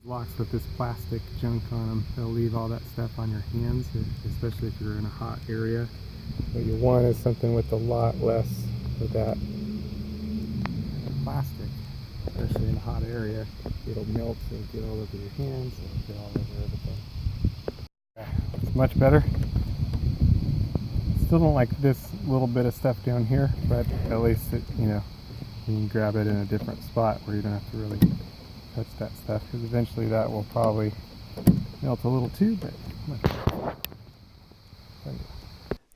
Locks with this plastic junk on them, they'll leave all that stuff on your hands, especially if you're in a hot area. What you want is something with a lot less of that plastic, especially in a hot area. It'll melt, it'll get all over your hands, it'll get all over everything. It's much better. Still don't like this little bit of stuff down here, but at least it, you can grab it in a different spot where you don't have to really touch that stuff, because eventually that will probably melt a little too, but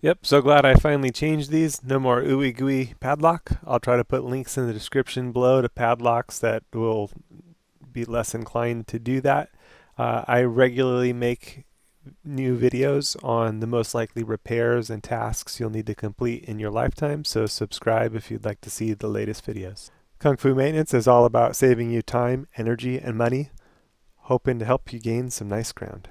Yep, so glad I finally changed these. No more Ooey Gooey Padlock. I'll try to put links in the description below to padlocks that will be less inclined to do that. I regularly make new videos on the most likely repairs and tasks you'll need to complete in your lifetime, so subscribe if you'd like to see the latest videos. Kung Fu Maintenance is all about saving you time, energy, and money, hoping to help you gain some nice ground.